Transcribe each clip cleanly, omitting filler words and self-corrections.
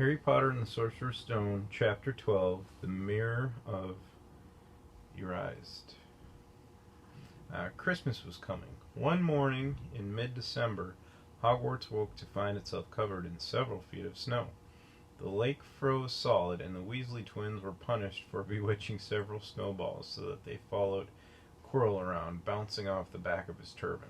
Harry Potter and the Sorcerer's Stone, Chapter 12, The Mirror of Erased. Christmas was coming. One morning in mid-December, Hogwarts woke to find itself covered in several feet of snow. The lake froze solid, and the Weasley twins were punished for bewitching several snowballs so that they followed Quirrell around, bouncing off the back of his turban.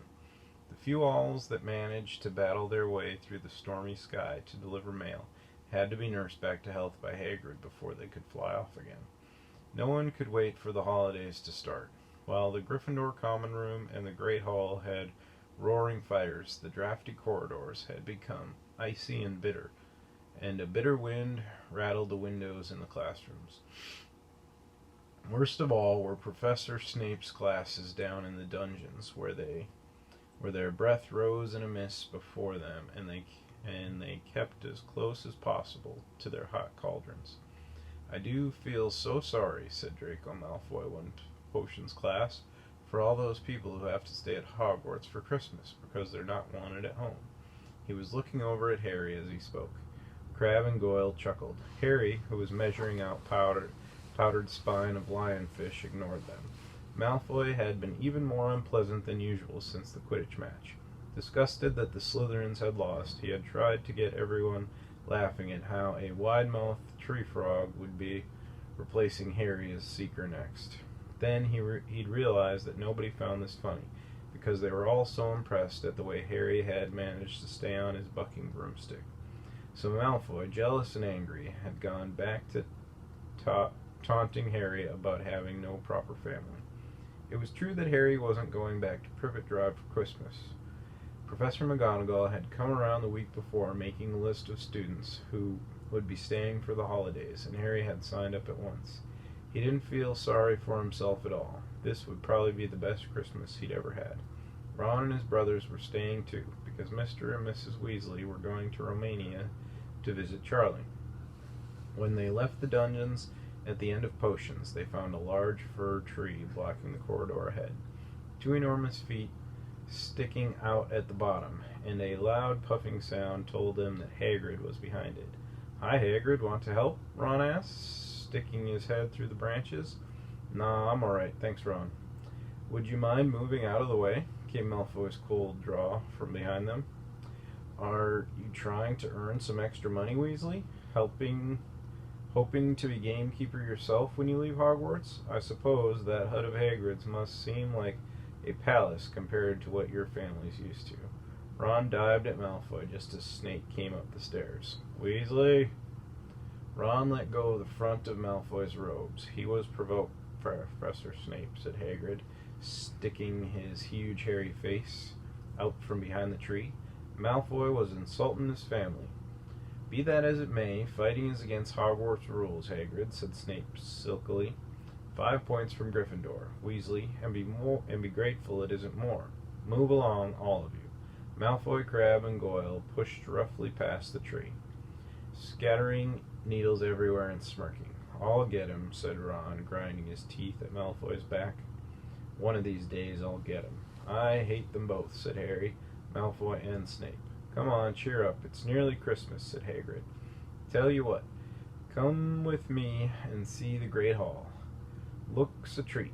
The few owls that managed to battle their way through the stormy sky to deliver mail had to be nursed back to health by Hagrid before they could fly off again. No one could wait for the holidays to start. While the Gryffindor common room and the Great Hall had roaring fires, the drafty corridors had become icy and bitter, and a bitter wind rattled the windows in the classrooms. Worst of all were Professor Snape's classes down in the dungeons, where their breath rose in a mist before them, and they kept as close as possible to their hot cauldrons. "I do feel so sorry," said Draco Malfoy one potions class, "for all those people who have to stay at Hogwarts for Christmas because they're not wanted at home." He was looking over at Harry as he spoke. Crabbe and Goyle chuckled. Harry, who was measuring out powdered spine of lionfish, ignored them. Malfoy had been even more unpleasant than usual since the Quidditch match. Disgusted that the Slytherins had lost, he had tried to get everyone laughing at how a wide-mouthed tree frog would be replacing Harry as Seeker next. Then he'd realized that nobody found this funny, because they were all so impressed at the way Harry had managed to stay on his bucking broomstick. So Malfoy, jealous and angry, had gone back to taunting Harry about having no proper family. It was true that Harry wasn't going back to Privet Drive for Christmas. Professor McGonagall had come around the week before making a list of students who would be staying for the holidays, and Harry had signed up at once. He didn't feel sorry for himself at all. This would probably be the best Christmas he'd ever had. Ron and his brothers were staying too, because Mr. and Mrs. Weasley were going to Romania to visit Charlie. When they left the dungeons at the end of Potions, they found a large fir tree blocking the corridor ahead. Two enormous feet sticking out at the bottom, and a loud puffing sound told them that Hagrid was behind it. "Hi, Hagrid, want to help?" Ron asked, sticking his head through the branches. "Nah, I'm alright, thanks, Ron." "Would you mind moving out of the way?" came Malfoy's cold drawl from behind them. "Are you trying to earn some extra money, Weasley? Hoping to be gamekeeper yourself when you leave Hogwarts? I suppose that hut of Hagrid's must seem like a palace compared to what your family's used to." Ron dived at Malfoy just as Snape came up the stairs. "Weasley!" Ron let go of the front of Malfoy's robes. "He was provoked, Professor Snape," said Hagrid, sticking his huge hairy face out from behind the tree. "Malfoy was insulting his family." "Be that as it may, fighting is against Hogwarts rules, Hagrid," said Snape silkily. 5 points from Gryffindor, Weasley, and be grateful it isn't more. Move along, all of you." Malfoy, Crabbe, and Goyle pushed roughly past the tree, scattering needles everywhere and smirking. "I'll get him," said Ron, grinding his teeth at Malfoy's back. "One of these days I'll get him." "I hate them both," said Harry, Malfoy, and Snape. "Come on, cheer up. It's nearly Christmas," said Hagrid. "Tell you what, come with me and see the Great Hall. Looks a treat."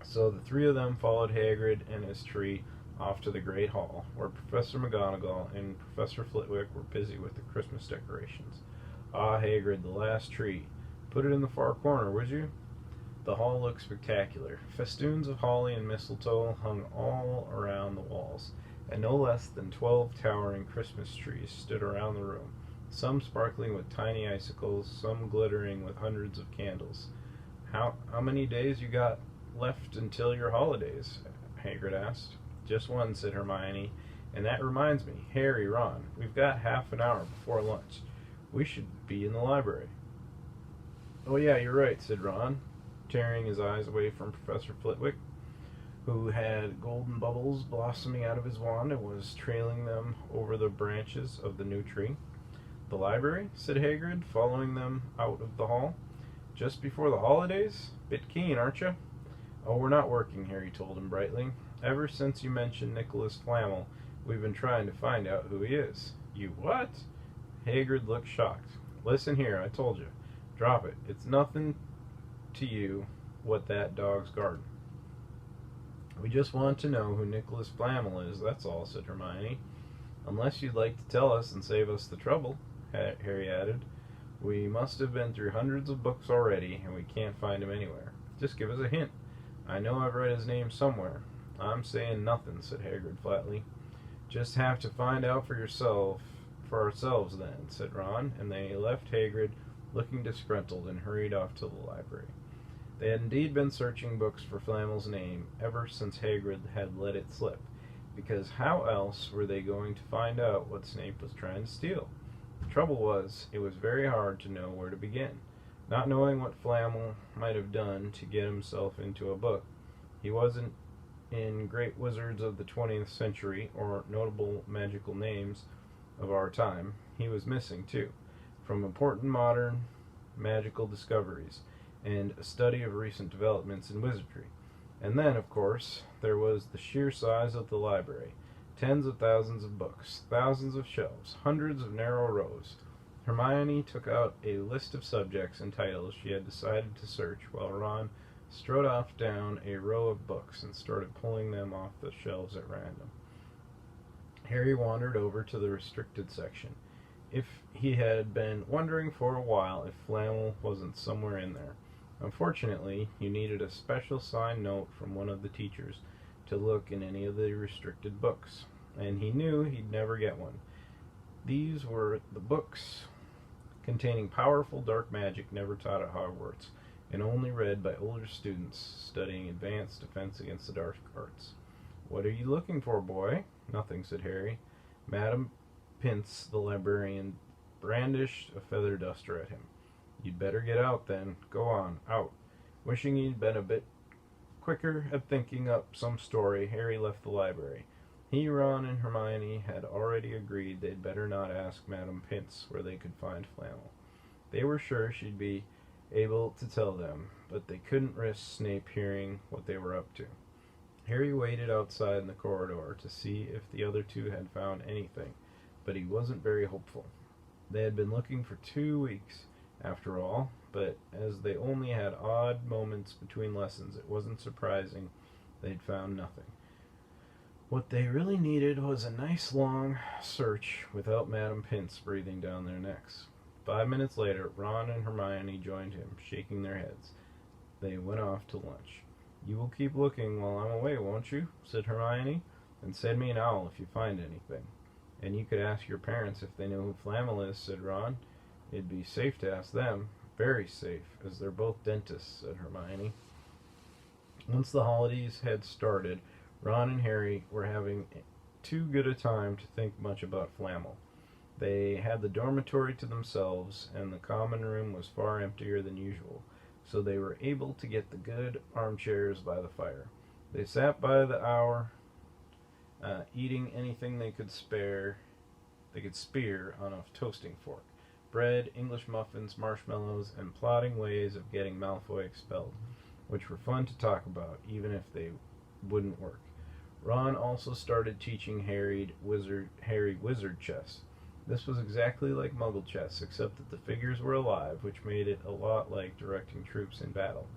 So the three of them followed Hagrid and his tree off to the Great Hall, where Professor McGonagall and Professor Flitwick were busy with the Christmas decorations. "Ah, Hagrid, the last tree. Put it in the far corner, would you?" The hall looked spectacular. Festoons of holly and mistletoe hung all around the walls, and no less than 12 towering Christmas trees stood around the room, some sparkling with tiny icicles, some glittering with hundreds of candles. How many days you got left until your holidays?" Hagrid asked. "Just one," said Hermione. "And that reminds me, Harry, Ron, we've got half an hour before lunch. We should be in the library." "Oh yeah, you're right," said Ron, tearing his eyes away from Professor Flitwick, who had golden bubbles blossoming out of his wand and was trailing them over the branches of the new tree. "The library?" said Hagrid, following them out of the hall. "Just before the holidays? Bit keen, aren't you?" "Oh, we're not working," Harry told him brightly. "Ever since you mentioned Nicholas Flamel, we've been trying to find out who he is." "You what?" Hagrid looked shocked. Listen here, I told you. Drop it. It's nothing to you what that dog's garden. We just want to know who Nicholas Flamel is, that's all, said Hermione. Unless you'd like to tell us and save us the trouble, Harry added. We must have been through hundreds of books already, and we can't find him anywhere. Just give us a hint. I know I've read his name somewhere. I'm saying nothing, said Hagrid flatly. Just have to find out for ourselves then, said Ron, and they left Hagrid looking disgruntled and hurried off to the library. They had indeed been searching books for Flamel's name ever since Hagrid had let it slip, because how else were they going to find out what Snape was trying to steal? The trouble was, it was very hard to know where to begin. Not knowing what Flamel might have done to get himself into a book, he wasn't in great wizards of the 20th century or notable magical names of our time. He was missing, too, from important modern magical discoveries and a study of recent developments in wizardry. And then, of course, there was the sheer size of the library. Tens of thousands of books, thousands of shelves, hundreds of narrow rows. Hermione took out a list of subjects and titles she had decided to search, while Ron strode off down a row of books and started pulling them off the shelves at random. Harry wandered over to the restricted section. If he had been wondering for a while if Flamel wasn't somewhere in there. Unfortunately, you needed a special signed note from one of the teachers to look in any of the restricted books, and he knew he'd never get one. These were the books containing powerful dark magic never taught at Hogwarts, and only read by older students studying advanced defense against the dark arts. What are you looking for, boy? Nothing, said Harry. Madam Pince, the librarian, brandished a feather duster at him. You'd better get out, then. Go on, out. Wishing he'd been a bit quicker at thinking up some story, Harry left the library. He, Ron, and Hermione had already agreed they'd better not ask Madam Pince where they could find Flamel. They were sure she'd be able to tell them, but they couldn't risk Snape hearing what they were up to. Harry waited outside in the corridor to see if the other two had found anything, but he wasn't very hopeful. They had been looking for 2 weeks, after all, but as they only had odd moments between lessons, it wasn't surprising they'd found nothing. What they really needed was a nice long search without Madam Pince breathing down their necks. 5 minutes later, Ron and Hermione joined him, shaking their heads. They went off to lunch. You will keep looking while I'm away, won't you? Said Hermione. And send me an owl if you find anything. And you could ask your parents if they know who Flamel is, said Ron. It'd be safe to ask them. Very safe, as they're both dentists, said Hermione. Once the holidays had started, Ron and Harry were having too good a time to think much about Flamel. They had the dormitory to themselves, and the common room was far emptier than usual, so they were able to get the good armchairs by the fire. They sat by the hour, eating anything they could spear on a toasting fork. Bread, English muffins, marshmallows, and plotting ways of getting Malfoy expelled, which were fun to talk about, even if they wouldn't work. Ron also started teaching Harry wizard chess. This was exactly like Muggle chess, except that the figures were alive, which made it a lot like directing troops in battle.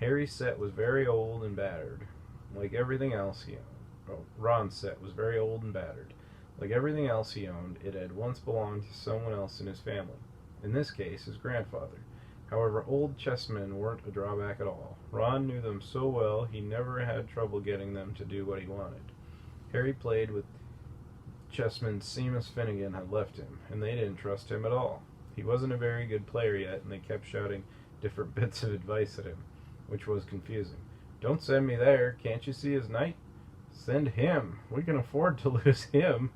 Harry's set was very old and battered, like everything else he owned. Ron's set was very old and battered. Like everything else he owned, it had once belonged to someone else in his family, in this case his grandfather. However, old chessmen weren't a drawback at all. Ron knew them so well he never had trouble getting them to do what he wanted. Harry played with chessman Seamus Finnegan had left him, and they didn't trust him at all. He wasn't a very good player yet, and they kept shouting different bits of advice at him, which was confusing. Don't send me there. Can't you see his knight? Send him. We can afford to lose him.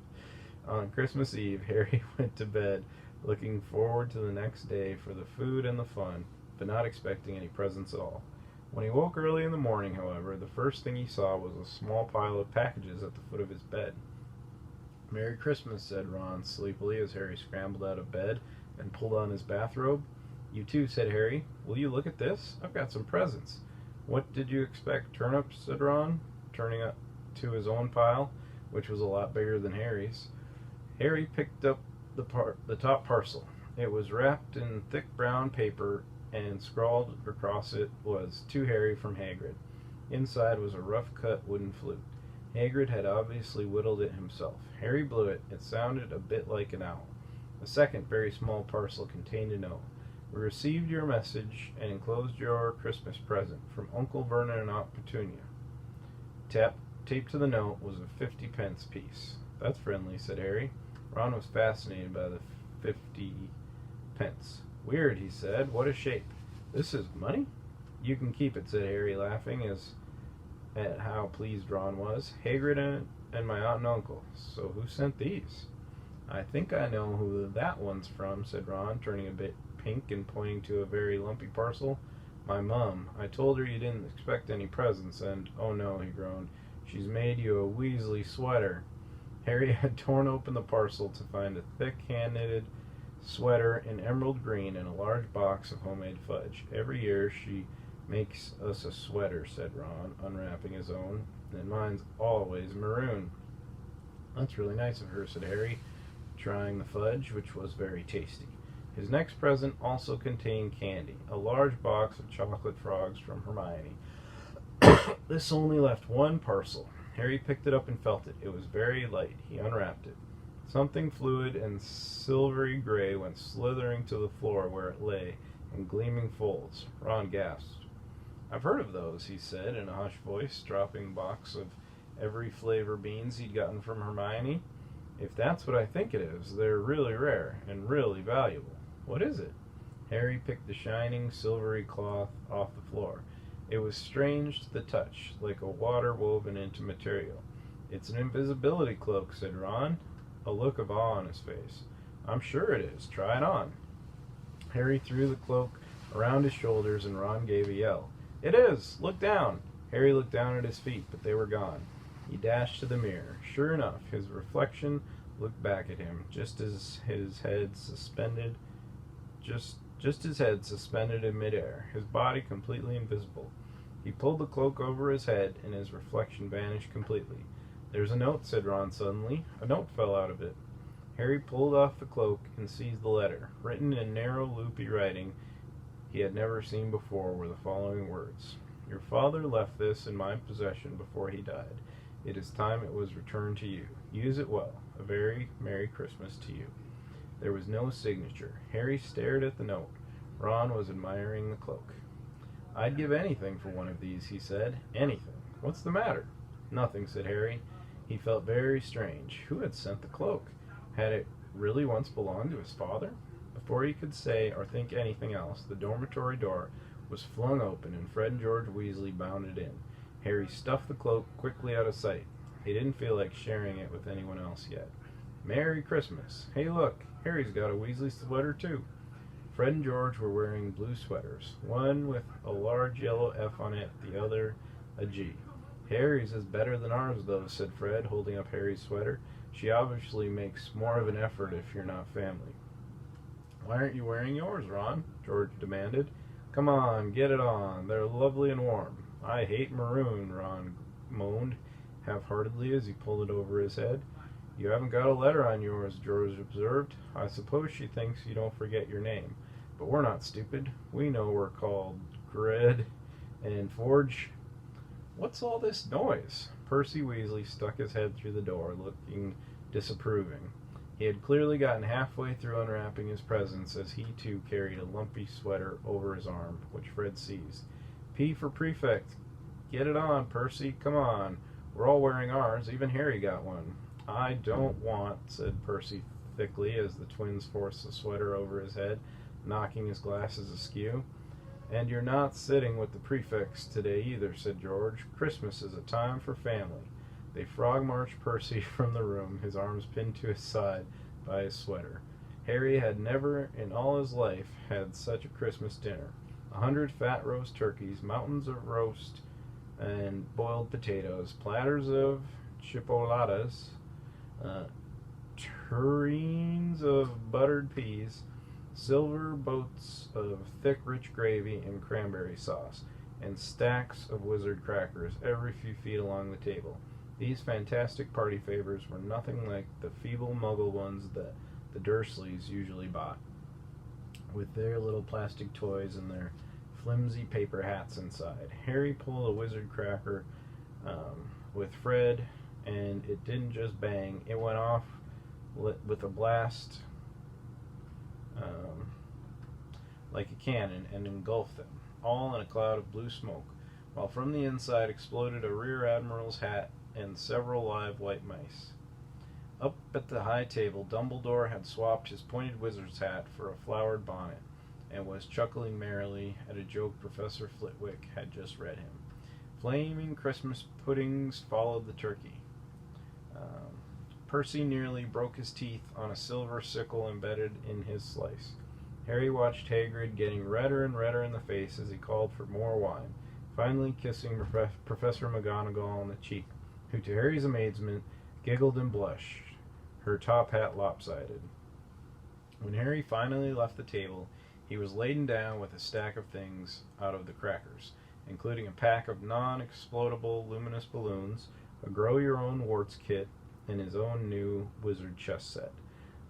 On Christmas Eve, Harry went to bed, looking forward to the next day for the food and the fun, but not expecting any presents at all. When he woke early in the morning, however, the first thing he saw was a small pile of packages at the foot of his bed. Merry Christmas, said Ron sleepily as Harry scrambled out of bed and pulled on his bathrobe. You too, said Harry. Will you look at this? I've got some presents. What did you expect, turnips? Said Ron, turning up to his own pile, which was a lot bigger than Harry's. Harry picked up the top parcel. It was wrapped in thick brown paper, and scrawled across it was "To Harry from Hagrid." Inside was a rough-cut wooden flute. Hagrid had obviously whittled it himself. Harry blew it. It sounded a bit like an owl. A second very small parcel contained a note. "We received your message and enclosed your Christmas present from Uncle Vernon and Aunt Petunia." Taped to the note was a 50-pence piece. "That's friendly," said Harry. Ron was fascinated by the 50 pence. "Weird," he said. "What a shape." "This is money?" "You can keep it," said Harry, laughing at how pleased Ron was. "Hagrid and my aunt and uncle. So who sent these?" "I think I know who that one's from," said Ron, turning a bit pink and pointing to a very lumpy parcel. "My mum. I told her you didn't expect any presents, and, oh no," he groaned, "she's made you a Weasley sweater." Harry had torn open the parcel to find a thick hand-knitted sweater in emerald green and a large box of homemade fudge. "Every year she makes us a sweater," said Ron, unwrapping his own, "and mine's always maroon." "That's really nice of her," said Harry, trying the fudge, which was very tasty. His next present also contained candy, a large box of chocolate frogs from Hermione. This only left one parcel. Harry picked it up and felt it. It was very light. He unwrapped it. Something fluid and silvery gray went slithering to the floor where it lay in gleaming folds. Ron gasped. "I've heard of those," he said in a hushed voice, dropping a box of every flavor beans he'd gotten from Hermione. "If that's what I think it is, they're really rare and really valuable. What is it?" Harry picked the shining, silvery cloth off the floor. It was strange to the touch, like a water woven into material. "It's an invisibility cloak," said Ron, a look of awe on his face. "I'm sure it is. Try it on." Harry threw the cloak around his shoulders, and Ron gave a yell. "It is! Look down!" Harry looked down at his feet, but they were gone. He dashed to the mirror. Sure enough, his reflection looked back at him, just his head suspended in midair, his body completely invisible. He pulled the cloak over his head, and his reflection vanished completely. "There's a note," said Ron suddenly. A note fell out of it. Harry pulled off the cloak and seized the letter. Written in narrow, loopy writing he had never seen before were the following words: "Your father left this in my possession before he died. It is time it was returned to you. Use it well. A very Merry Christmas to you." There was no signature. Harry stared at the note. Ron was admiring the cloak. "I'd give anything for one of these," he said. "Anything. What's the matter?" "Nothing," said Harry. He felt very strange. Who had sent the cloak? Had it really once belonged to his father? Before he could say or think anything else, the dormitory door was flung open, and Fred and George Weasley bounded in. Harry stuffed the cloak quickly out of sight. He didn't feel like sharing it with anyone else yet. "Merry Christmas! Hey, look! Harry's got a Weasley sweater, too." Fred and George were wearing blue sweaters, one with a large yellow F on it, the other a G. "Harry's is better than ours, though," said Fred, holding up Harry's sweater. "She obviously makes more of an effort if you're not family." "Why aren't you wearing yours, Ron?" George demanded. "Come on, get it on. They're lovely and warm." "I hate maroon," Ron moaned half-heartedly as he pulled it over his head. "You haven't got a letter on yours," George observed. "I suppose she thinks you don't forget your name. But we're not stupid. We know we're called Grid and Forge." "What's all this noise?" Percy Weasley stuck his head through the door, looking disapproving. He had clearly gotten halfway through unwrapping his presents as he too carried a lumpy sweater over his arm, which Fred seized. "P for prefect. Get it on, Percy. Come on. We're all wearing ours. Even Harry got one." "I don't want," said Percy thickly as the twins forced the sweater over his head, knocking his glasses askew. "And you're not sitting with the prefects today either," said George. "Christmas is a time for family." They frog-marched Percy from the room, his arms pinned to his side by his sweater. Harry had never in all his life had such a Christmas dinner. 100 fat roast turkeys, mountains of roast and boiled potatoes, platters of chipolatas, tureens of buttered peas, silver boats of thick, rich gravy and cranberry sauce, and stacks of wizard crackers every few feet along the table. These fantastic party favors were nothing like the feeble muggle ones that the Dursleys usually bought, with their little plastic toys and their flimsy paper hats inside. Harry pulled a wizard cracker with Fred, and it didn't just bang, it went off with a blast like a cannon and engulfed them, all in a cloud of blue smoke, while from the inside exploded a rear admiral's hat and several live white mice. Up at the high table, Dumbledore had swapped his pointed wizard's hat for a flowered bonnet, and was chuckling merrily at a joke Professor Flitwick had just read him. Flaming Christmas puddings followed the turkey. Percy nearly broke his teeth on a silver sickle embedded in his slice. Harry watched Hagrid getting redder and redder in the face as he called for more wine, finally kissing Professor McGonagall on the cheek, who, to Harry's amazement, giggled and blushed, her top hat lopsided. When Harry finally left the table, he was laden down with a stack of things out of the crackers, including a pack of non-explodable luminous balloons, a grow-your-own-warts kit, and his own new wizard chess set.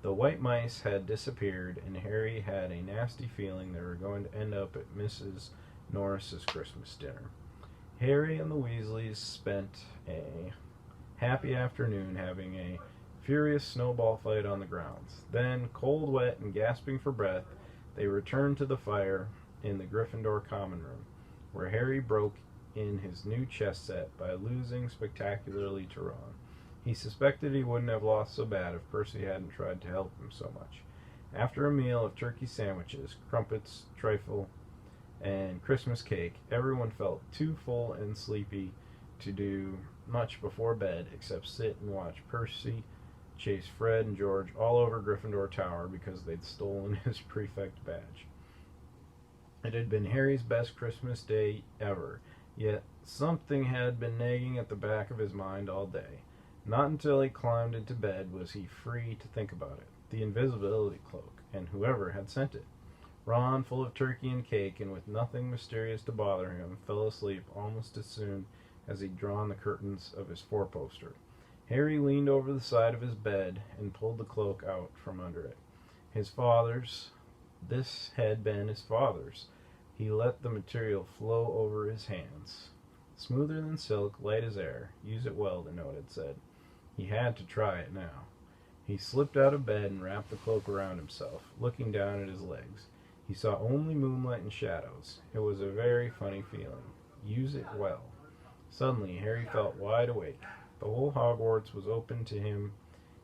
The white mice had disappeared, and Harry had a nasty feeling they were going to end up at Mrs. Norris's Christmas dinner. Harry and the Weasleys spent a happy afternoon having a furious snowball fight on the grounds. Then, cold, wet, and gasping for breath, they returned to the fire in the Gryffindor common room, where Harry broke in his new chess set by losing spectacularly to Ron. He suspected he wouldn't have lost so bad if Percy hadn't tried to help him so much. After a meal of turkey sandwiches, crumpets, trifle, and Christmas cake, everyone felt too full and sleepy to do much before bed except sit and watch Percy chase Fred and George all over Gryffindor Tower because they'd stolen his prefect badge. It had been Harry's best Christmas day ever, yet something had been nagging at the back of his mind all day. Not until he climbed into bed was he free to think about it. The invisibility cloak, and whoever had sent it. Ron, full of turkey and cake, and with nothing mysterious to bother him, fell asleep almost as soon as he'd drawn the curtains of his four-poster. Harry leaned over the side of his bed and pulled the cloak out from under it. His father's. This had been his father's. He let the material flow over his hands. Smoother than silk, light as air. Use it well, the note had said. He had to try it now. He slipped out of bed and wrapped the cloak around himself, looking down at his legs. He saw only moonlight and shadows. It was a very funny feeling. Use it well. Suddenly, Harry felt wide awake. The whole Hogwarts was open to him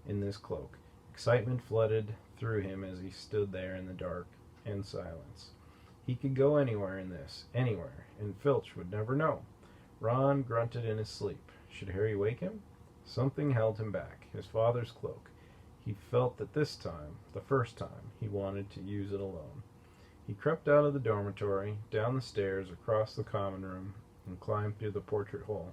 in this cloak. Excitement flooded through him as he stood there in the dark and silence. He could go anywhere in this, anywhere, and Filch would never know. Ron grunted in his sleep. Should Harry wake him? Something held him back, his father's cloak. He felt that this time, the first time, he wanted to use it alone. He crept out of the dormitory, down the stairs, across the common room, and climbed through the portrait hole.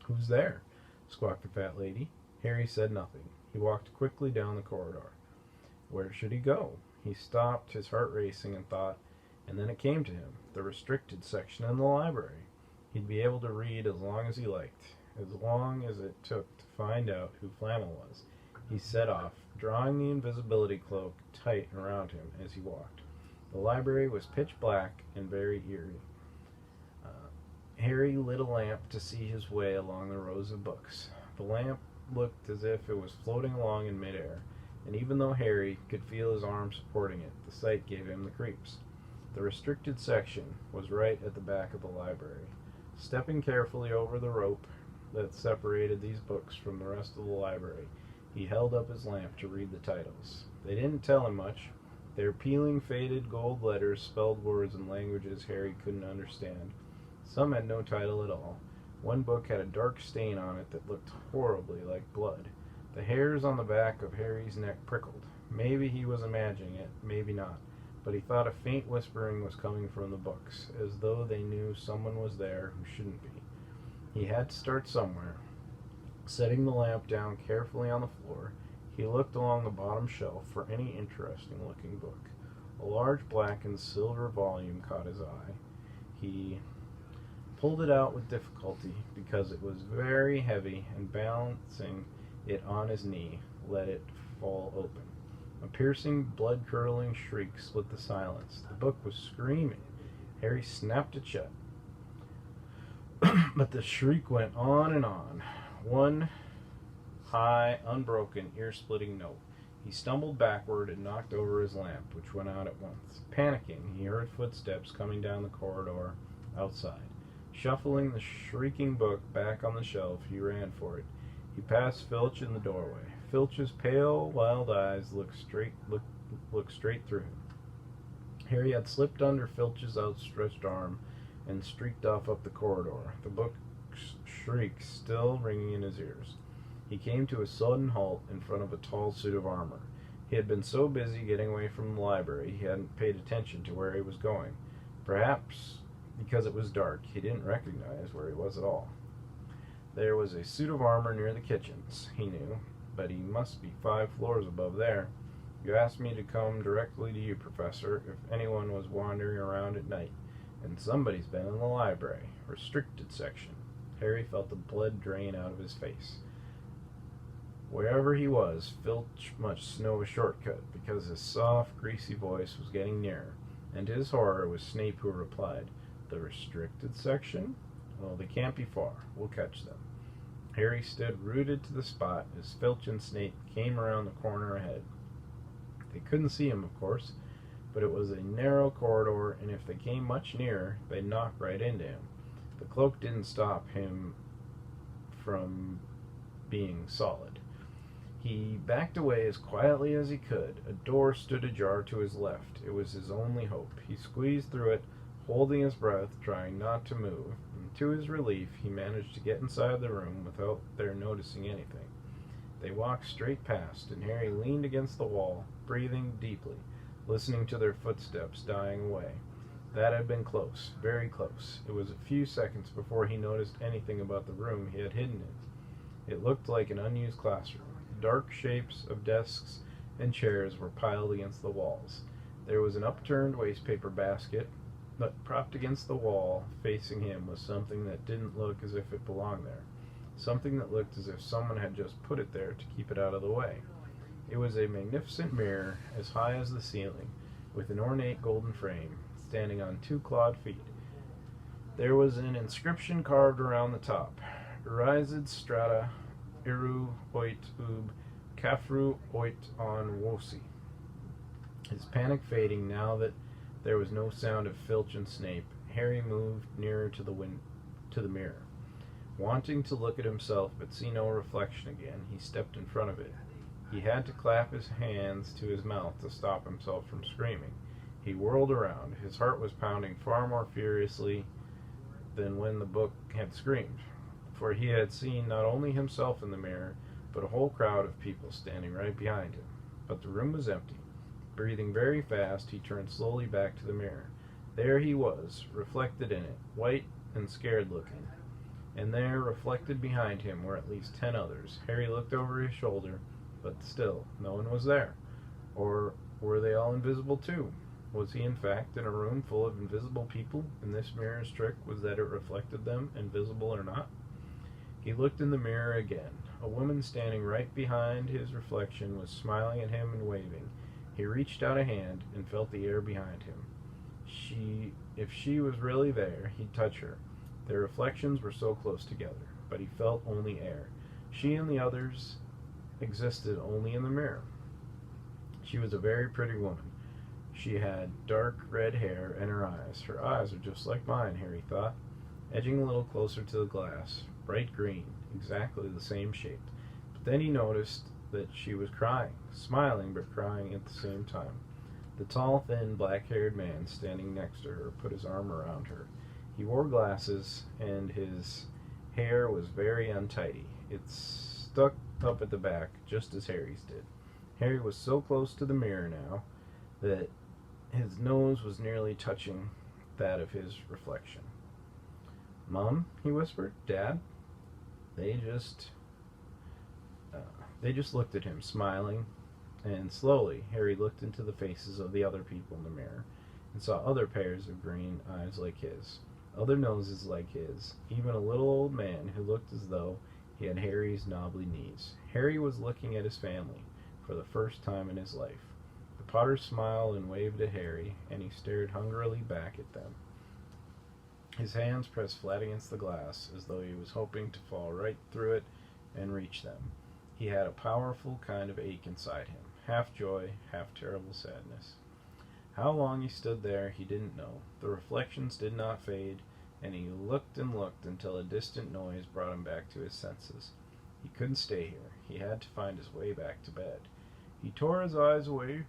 "Who's there?" squawked the fat lady. Harry said nothing. He walked quickly down the corridor. Where should he go? He stopped, his heart racing, and thought, and then it came to him, the restricted section in the library. He'd be able to read as long as he liked, as long as it took to find out who Flamel was. He set off, drawing the invisibility cloak tight around him as he walked. The library was pitch black and very eerie. Harry lit a lamp to see his way along the rows of books. The lamp looked as if it was floating along in midair, and even though Harry could feel his arm supporting it, the sight gave him the creeps. The restricted section was right at the back of the library. Stepping carefully over the rope that separated these books from the rest of the library, he held up his lamp to read the titles. They didn't tell him much. Their peeling, faded gold letters spelled words in languages Harry couldn't understand. Some had no title at all. One book had a dark stain on it that looked horribly like blood. The hairs on the back of Harry's neck prickled. Maybe he was imagining it, maybe not, but he thought a faint whispering was coming from the books, as though they knew someone was there who shouldn't be. He had to start somewhere. Setting the lamp down carefully on the floor, he looked along the bottom shelf for any interesting-looking book. A large black and silver volume caught his eye. He pulled it out with difficulty because it was very heavy, and balancing it on his knee, let it fall open. A piercing, blood-curdling shriek split the silence. The book was screaming. Harry snapped it shut. But the shriek went on and on. One high, unbroken, ear-splitting note. He stumbled backward and knocked over his lamp, which went out at once. Panicking, he heard footsteps coming down the corridor outside. Shuffling the shrieking book back on the shelf, he ran for it. He passed Filch in the doorway. Filch's pale, wild eyes looked straight through him. Harry had slipped under Filch's outstretched arm and streaked off up the corridor, the book's shriek still ringing in his ears. He came to a sudden halt in front of a tall suit of armor. He had been so busy getting away from the library he hadn't paid attention to where he was going. Perhaps because it was dark, he didn't recognize where he was at all. There was a suit of armor near the kitchens, he knew, but he must be 5 floors above there. You asked me to come directly to you, Professor, if anyone was wandering around at night. And somebody's been in the library. Restricted section. Harry felt the blood drain out of his face. Wherever he was, Filch must know a shortcut, because his soft, greasy voice was getting nearer. And to his horror, it was Snape who replied, "The restricted section? Well, they can't be far. We'll catch them." Harry stood rooted to the spot as Filch and Snape came around the corner ahead. They couldn't see him, of course, but it was a narrow corridor, and if they came much nearer, they'd knock right into him. The cloak didn't stop him from being solid. He backed away as quietly as he could. A door stood ajar to his left. It was his only hope. He squeezed through it, holding his breath, trying not to move. And to his relief, he managed to get inside the room without their noticing anything. They walked straight past, and Harry leaned against the wall, breathing deeply, listening to their footsteps dying away. That had been close, very close. It was a few seconds before he noticed anything about the room he had hidden in. It looked like an unused classroom. Dark shapes of desks and chairs were piled against the walls. There was an upturned wastepaper basket, but propped against the wall, facing him, was something that didn't look as if it belonged there. Something that looked as if someone had just put it there to keep it out of the way. It was a magnificent mirror, as high as the ceiling, with an ornate golden frame, standing on 2 clawed feet. There was an inscription carved around the top. Risid strata iru oit ub kafru oit on wosi. His panic fading now that there was no sound of Filch and Snape, Harry moved nearer to the mirror. Wanting to look at himself but see no reflection again, he stepped in front of it. He had to clap his hands to his mouth to stop himself from screaming. He whirled around. His heart was pounding far more furiously than when the book had screamed, for he had seen not only himself in the mirror, but a whole crowd of people standing right behind him. But the room was empty. Breathing very fast, he turned slowly back to the mirror. There he was, reflected in it, white and scared-looking. And there, reflected behind him, were at least 10 others. Harry looked over his shoulder, but still, no one was there. Or were they all invisible too? Was he in fact in a room full of invisible people, and this mirror's trick was that it reflected them, invisible or not? He looked in the mirror again. A woman standing right behind his reflection was smiling at him and waving. He reached out a hand and felt the air behind him. If she was really there, he'd touch her. Their reflections were so close together, but he felt only air. She and the others existed only in the mirror. She was a very pretty woman. She had dark red hair and her eyes. Her eyes were just like mine, Harry thought. Edging a little closer to the glass, bright green, exactly the same shape. But then he noticed that she was crying, smiling but crying at the same time. The tall, thin, black-haired man standing next to her put his arm around her. He wore glasses, and his hair was very untidy. It stuck up at the back, just as Harry's did. Harry was so close to the mirror now that his nose was nearly touching that of his reflection. "Mom," he whispered. "Dad?" They just looked at him, smiling, and slowly Harry looked into the faces of the other people in the mirror and saw other pairs of green eyes like his, other noses like his, even a little old man who looked as though he had Harry's knobbly knees. Harry was looking at his family for the first time in his life. Potter smiled and waved at Harry, and he stared hungrily back at them. His hands pressed flat against the glass, as though he was hoping to fall right through it and reach them. He had a powerful kind of ache inside him, half joy, half terrible sadness. How long he stood there he didn't know. The reflections did not fade, and he looked and looked until a distant noise brought him back to his senses. He couldn't stay here. He had to find his way back to bed. He tore his eyes away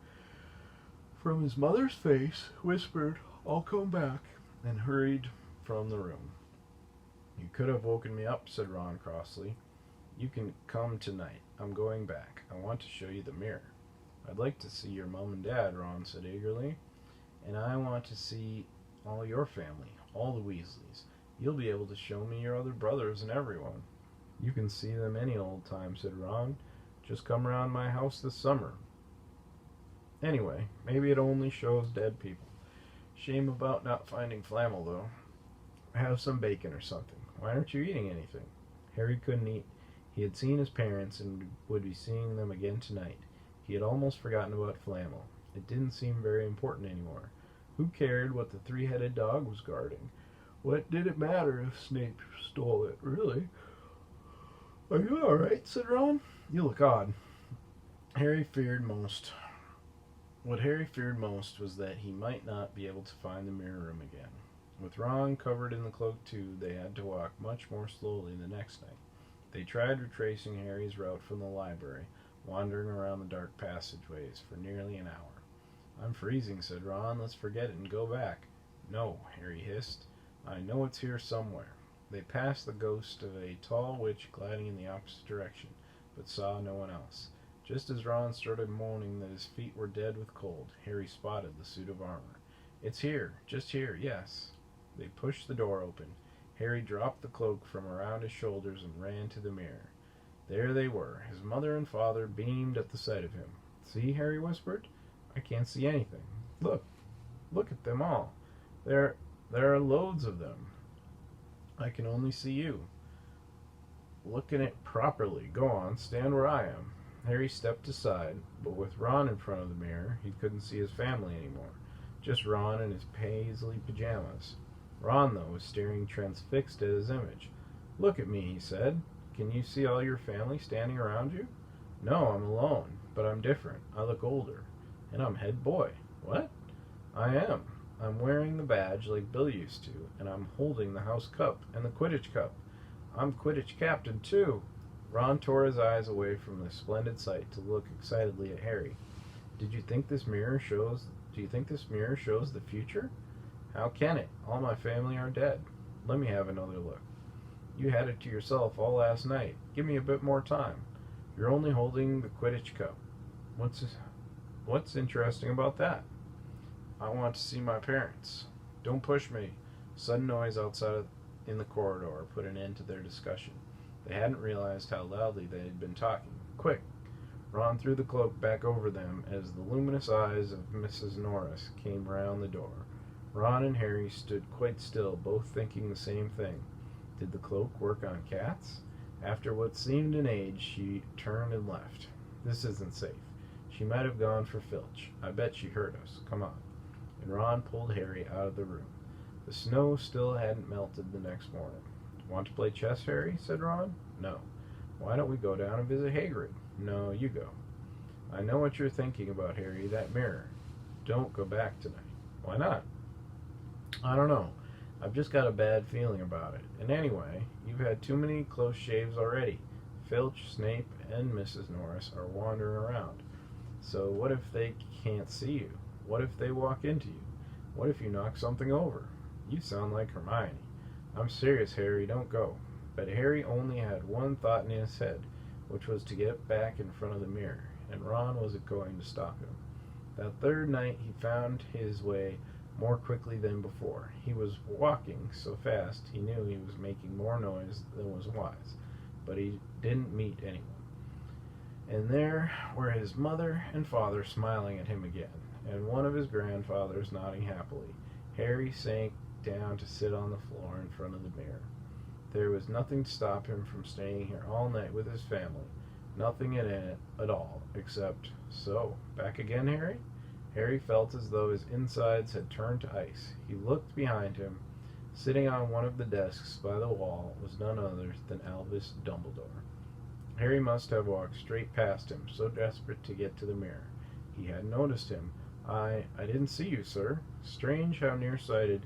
from his mother's face, whispered, "I'll come back," and hurried from the room. "You could have woken me up," said Ron crossly. "You can come tonight. I'm going back. I want to show you the mirror." "I'd like to see your mom and dad," Ron said eagerly. "And I want to see all your family, all the Weasleys. You'll be able to show me your other brothers and everyone." "You can see them any old time," said Ron. "Just come around my house this summer. Anyway, maybe it only shows dead people. Shame about not finding Flamel, though. Have some bacon or something. Why aren't you eating anything?" Harry couldn't eat. He had seen his parents and would be seeing them again tonight. He had almost forgotten about Flamel. It didn't seem very important anymore. Who cared what the three-headed dog was guarding? What did it matter if Snape stole it, really? "Are you all right?" said Ron. "You look odd." What Harry feared most was that he might not be able to find the mirror room again. With Ron covered in the cloak too, they had to walk much more slowly the next night. They tried retracing Harry's route from the library, wandering around the dark passageways for nearly an hour. "I'm freezing," said Ron. "Let's forget it and go back." "No," Harry hissed. "I know it's here somewhere." They passed the ghost of a tall witch gliding in the opposite direction, but saw no one else. Just as Ron started moaning that his feet were dead with cold, Harry spotted the suit of armor. "It's here, just here, yes." They pushed the door open. Harry dropped the cloak from around his shoulders and ran to the mirror. There they were. His mother and father beamed at the sight of him. "See," Harry whispered. "I can't see anything. Look at them all. There are loads of them. I can only see you." "Look at it properly. Go on, stand where I am." Harry stepped aside, but with Ron in front of the mirror, he couldn't see his family anymore. Just Ron in his paisley pajamas. Ron, though, was staring transfixed at his image. "Look at me," he said. "Can you see all your family standing around you?" "No, I'm alone, but I'm different. I look older. And I'm head boy." "What?" "I am. I'm wearing the badge like Bill used to, and I'm holding the house cup and the Quidditch cup. I'm Quidditch captain, too." Ron tore his eyes away from the splendid sight to look excitedly at Harry. Do you think this mirror shows the future?" "How can it? All my family are dead." "Let me have another look." "You had it to yourself all last night. Give me a bit more time." "You're only holding the Quidditch cup." What's interesting about that?" "I want to see my parents." "Don't push me." Sudden noise outside in the corridor put an end to their discussion. They hadn't realized how loudly they had been talking. "Quick!" Ron threw the cloak back over them as the luminous eyes of Mrs. Norris came round the door. Ron and Harry stood quite still, both thinking the same thing. Did the cloak work on cats? After what seemed an age, she turned and left. "This isn't safe. She might have gone for Filch. I bet she heard us. Come on." And Ron pulled Harry out of the room. The snow still hadn't melted the next morning. "Want to play chess, Harry?" said Ron. "No." "Why don't we go down and visit Hagrid?" "No, you go." "I know what you're thinking about, Harry, that mirror." "Don't go back tonight." "Why not?" "I don't know. I've just got a bad feeling about it. And anyway, you've had too many close shaves already. Filch, Snape, and Mrs. Norris are wandering around. So what if they can't see you? What if they walk into you? What if you knock something over? You sound like Hermione." "I'm serious, Harry. Don't go." But Harry only had one thought in his head, which was to get back in front of the mirror, and Ron wasn't going to stop him. That third night he found his way more quickly than before. He was walking so fast he knew he was making more noise than was wise, but he didn't meet anyone. And there were his mother and father smiling at him again, and one of his grandfathers nodding happily. Harry sank down to sit on the floor in front of the mirror. There was nothing to stop him from staying here all night with his family. Nothing in it at all, except, "So, back again, Harry?" Harry felt as though his insides had turned to ice. He looked behind him. Sitting on one of the desks by the wall was none other than Albus Dumbledore. Harry must have walked straight past him, so desperate to get to the mirror. He hadn't noticed him. I didn't see you, sir. Strange how nearsighted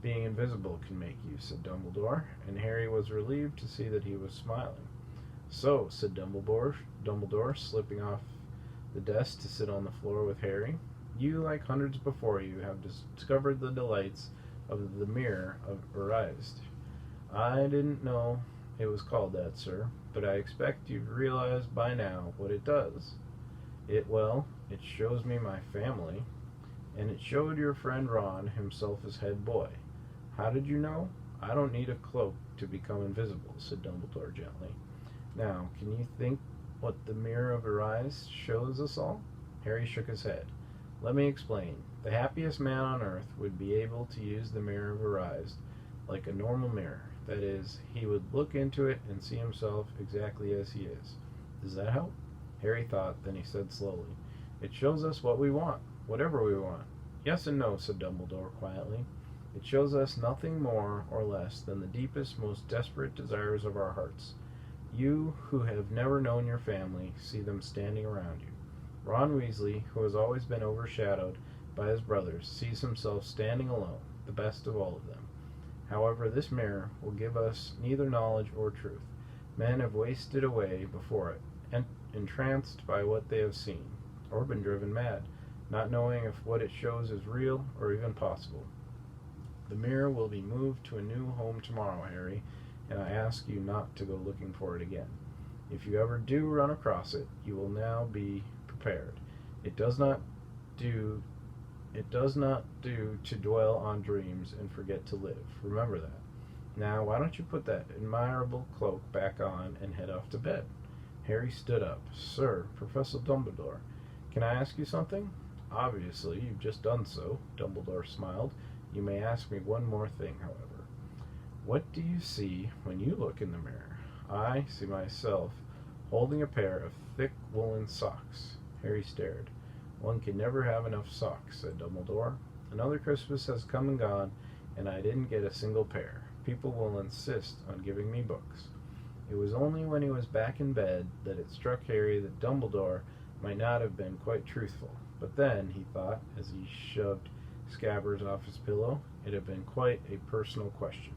being invisible can make you, said Dumbledore, and Harry was relieved to see that he was smiling. So, said Dumbledore, slipping off the desk to sit on the floor with Harry, you, like hundreds before you, have discovered the delights of the Mirror of Erised. I didn't know it was called that, sir, but I expect you've realized by now what it does. It shows me my family, and it showed your friend Ron himself as head boy. How did you know? I don't need a cloak to become invisible, said Dumbledore gently. Now, can you think what the Mirror of Erised shows us all? Harry shook his head. Let me explain. The happiest man on earth would be able to use the Mirror of Erised like a normal mirror. That is, he would look into it and see himself exactly as he is. Does that help? Harry thought, then he said slowly, It shows us what we want, whatever we want. Yes and no, said Dumbledore quietly. It shows us nothing more or less than the deepest, most desperate desires of our hearts. You, who have never known your family, see them standing around you. Ron Weasley, who has always been overshadowed by his brothers, sees himself standing alone, the best of all of them. However, this mirror will give us neither knowledge or truth. Men have wasted away before it, entranced by what they have seen, or been driven mad, not knowing if what it shows is real or even possible. The mirror will be moved to a new home tomorrow, Harry, and I ask you not to go looking for it again. If you ever do run across it, you will now be prepared. It does not do to dwell on dreams and forget to live. Remember that. Now, why don't you put that admirable cloak back on and head off to bed? Harry stood up. Sir, Professor Dumbledore, can I ask you something? Obviously, you've just done so, Dumbledore smiled. You may ask me one more thing, however. What do you see when you look in the mirror? I see myself holding a pair of thick woolen socks. Harry stared. One can never have enough socks, said Dumbledore. Another Christmas has come and gone, and I didn't get a single pair. People will insist on giving me books. It was only when he was back in bed that it struck Harry that Dumbledore might not have been quite truthful. But then, he thought, as he shoved Scabbers off his pillow, it had been quite a personal question.